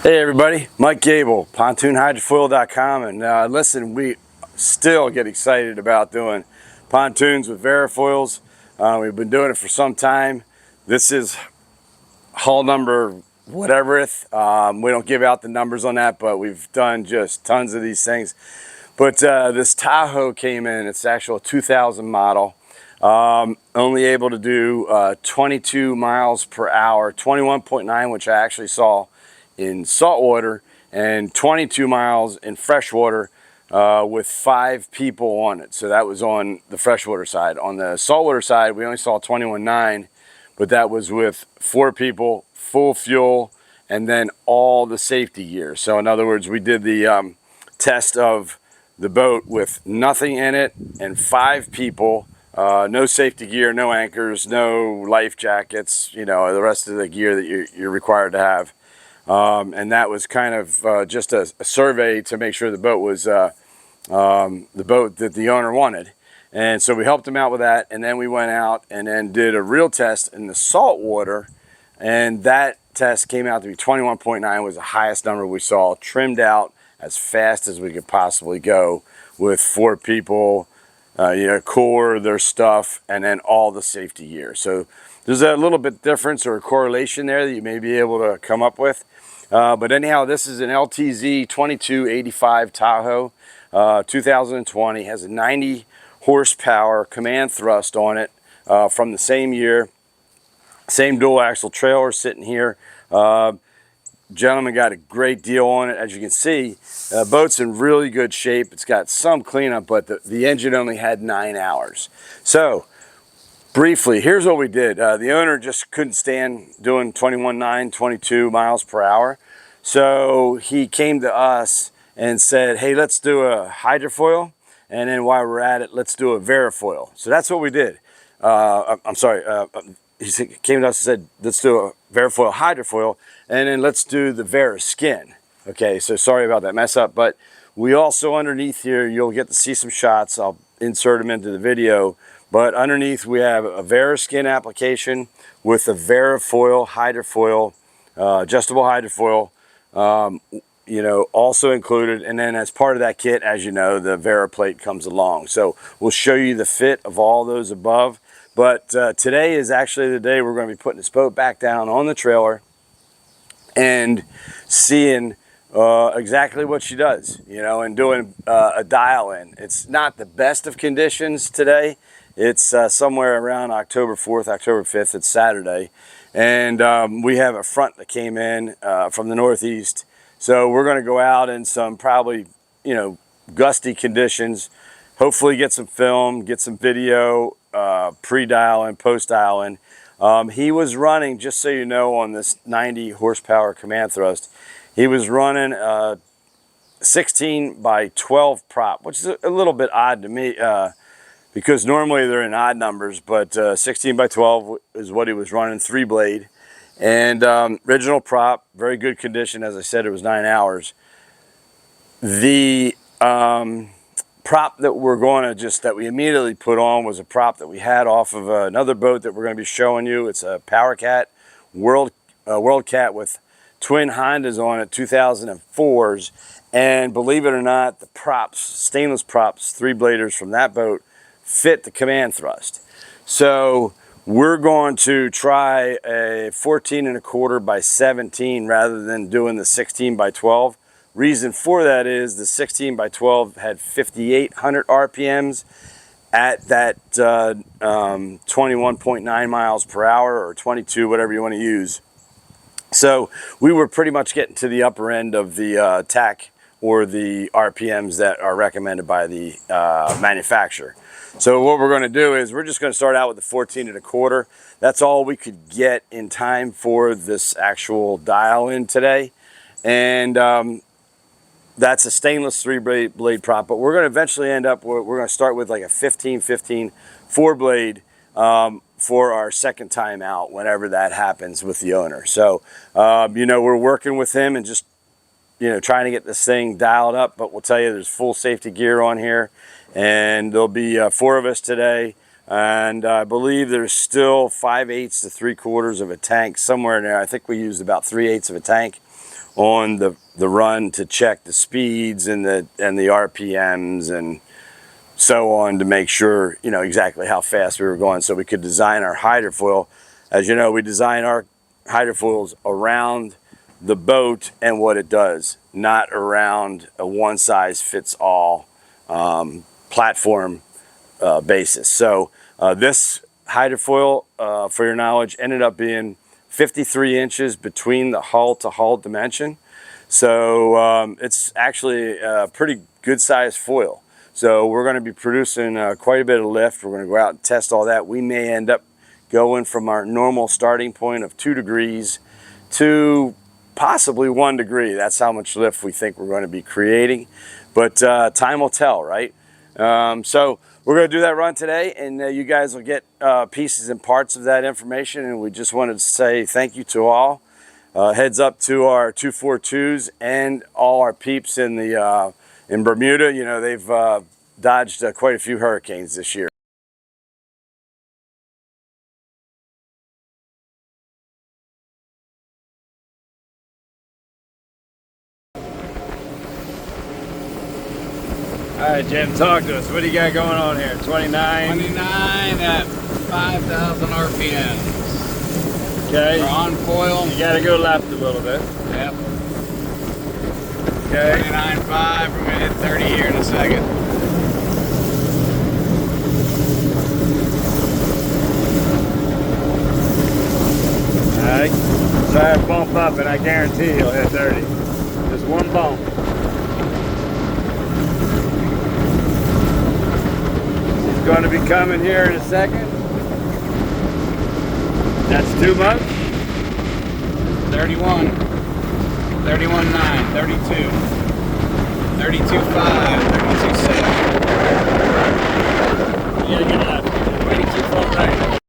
Hey everybody, Mike Gable, PontoonHydrofoil.com, and listen, we still get excited about doing pontoons with VARA foils. We've been doing it for some time. This is hull number whatevereth. We don't give out the numbers on that, but we've done just tons of these things. But this Tahoe came in, it's actually a 2000 model. Only able to do 22 miles per hour, 21.9, which I actually saw in saltwater, and 22 miles in freshwater with 5 people on it. So that was on the freshwater side. On the saltwater side, we only saw 21.9, but that was with 4 people, full fuel, and then all the safety gear. So in other words, we did the test of the boat with nothing in it and 5 people, no safety gear, no anchors, no life jackets, you know, the rest of the gear that you're required to have. And that was kind of just a survey to make sure the boat was the boat that the owner wanted. And so we helped him out with that, and then we went out and then did a real test in the salt water, and that test came out to be 21.9, was the highest number we saw, trimmed out as fast as we could possibly go with 4 people, you know, cooler, their stuff, and then all the safety gear. So there's a little bit difference or a correlation there that you may be able to come up with. But anyhow, this is an LTZ 2285 Tahoe, 2020, has a 90 horsepower command thrust on it from the same year. Same dual axle trailer sitting here. Gentleman got a great deal on it. As you can see, boat's in really good shape. It's got some cleanup, but the engine only had 9 hours. So briefly, here's what we did. The owner just couldn't stand doing 21.9, 22 miles per hour. So he came to us and said, hey, let's do a hydrofoil. And then while we're at it, let's do a VARA foil. So that's what we did. He came to us and said, let's do a VARA foil hydrofoil, and then let's do the VARA Skin. Okay, so sorry about that mess up, but we also underneath here, you'll get to see some shots. I'll insert them into the video. But underneath we have a VARA Skin application with a VARA Foil, hydrofoil, adjustable hydrofoil, you know, also included. And then as part of that kit, as you know, the VARA plate comes along. So we'll show you the fit of all those above. But today is actually the day we're going to be putting this boat back down on the trailer and seeing exactly what she does, you know, and doing a dial in. It's not the best of conditions today. It's somewhere around October 4th, October 5th. It's Saturday. And we have a front that came in from the northeast. So we're going to go out in some probably, you know, gusty conditions, hopefully get some film, get some video, pre-dial-in, post-dial-in. He was running, just so you know, on this 90 horsepower command thrust, he was running a 16 by 12 prop, which is a little bit odd to me, because normally they're in odd numbers, but 16 by 12 is what he was running, 3-blade. And original prop, very good condition. As I said, it was 9 hours. The prop that we're going to that we immediately put on was a prop that we had off of another boat that we're going to be showing you. It's a Power Cat, World Cat with twin Hondas on it, 2004s. And believe it or not, the props, stainless props, 3-bladers from that boat fit the command thrust. So we're going to try a 14.25 by 17 rather than doing the 16 by 12. Reason for that is the 16 by 12 had 5,800 RPMs at that 21.9 miles per hour or 22, whatever you want to use. So we were pretty much getting to the upper end of the TAC or the RPMs that are recommended by the manufacturer. So what we're going to do is we're just going to start out with the 14.25. That's all we could get in time for this actual dial-in today. And that's a stainless 3-blade prop, but we're going to eventually end up, we're going to start with like a 15-15 4-blade for our second time out whenever that happens with the owner. So, you know, we're working with him and just, you know, trying to get this thing dialed up, but we'll tell you there's full safety gear on here, and there'll be 4 of us today, and I believe there's still 5/8 to 3/4 of a tank somewhere in there. I think we used about 3/8 of a tank on the run to check the speeds and the RPMs and so on, to make sure, you know, exactly how fast we were going, so we could design our hydrofoil. As you know, we design our hydrofoils around the boat and what it does, not around a one-size-fits-all platform basis. So this hydrofoil, for your knowledge, ended up being 53 inches between the hull to hull dimension. So it's actually a pretty good sized foil. So we're going to be producing quite a bit of lift. We're going to go out and test all that. We may end up going from our normal starting point of 2 degrees to possibly 1 degree. That's how much lift we think we're going to be creating. But time will tell, right? So we're going to do that run today, and you guys will get pieces and parts of that information. And we just wanted to say thank you to all. Heads up to our 242s and all our peeps in the in Bermuda. You know, they've dodged quite a few hurricanes this year. All right, Jim, talk to us. What do you got going on here? 29? 29 at 5,000 RPMs. Okay. We're on foil. You got to go left a little bit. Yep. Okay. 29.5. We're going to hit 30 here in a second. All right. Try to bump up, and I guarantee you'll hit 30. Just one bump. Going to be coming here in a second. That's too much. 31. 31.9. 32. 32.5. 32.7. You gotta get left. 32.4 right.